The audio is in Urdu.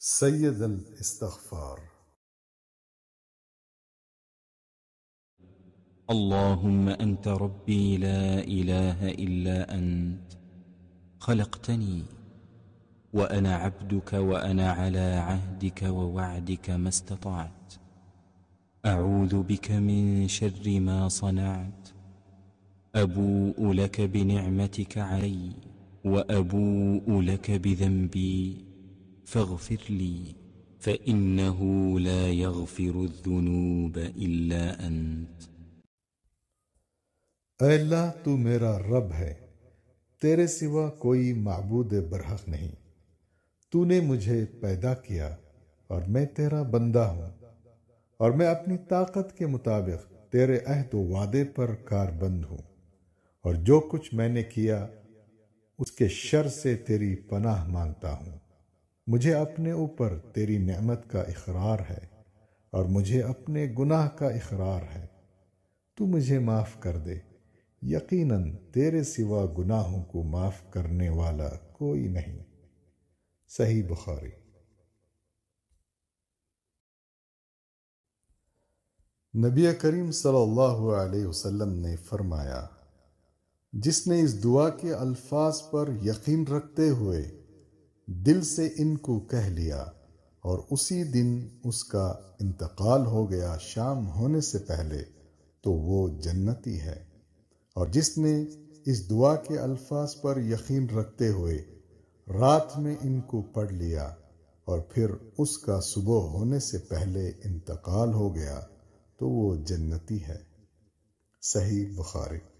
سید الاستغفار. اللهم أنت ربي لا إله إلا أنت، خلقتني وأنا عبدك وأنا على عهدك ووعدك ما استطعت. أعوذ بك من شر ما صنعت. أبوء لك بنعمتك علي وأبوء لك بذنبي فاغفر لي فإنه لا يغفر الذنوب إلا أنت. اے اللہ تو میرا رب ہے، تیرے سوا کوئی معبود برحق نہیں۔ تو نے مجھے پیدا کیا اور میں تیرا بندہ ہوں، اور میں اپنی طاقت کے مطابق تیرے عہد و وعدے پر کاربند ہوں، اور جو کچھ میں نے کیا اس کے شر سے تیری پناہ مانگتا ہوں۔ مجھے اپنے اوپر تیری نعمت کا اقرار ہے اور مجھے اپنے گناہ کا اقرار ہے۔ تو مجھے معاف کر دے، یقیناً تیرے سوا گناہوں کو معاف کرنے والا کوئی نہیں۔ صحیح بخاری۔ نبی کریم صلی اللہ علیہ وسلم نے فرمایا، جس نے اس دعا کے الفاظ پر یقین رکھتے ہوئے دل سے ان کو کہہ لیا اور اسی دن اس کا انتقال ہو گیا شام ہونے سے پہلے، تو وہ جنتی ہے، اور جس نے اس دعا کے الفاظ پر یقین رکھتے ہوئے رات میں ان کو پڑھ لیا اور پھر اس کا صبح ہونے سے پہلے انتقال ہو گیا، تو وہ جنتی ہے۔ صحیح بخاری۔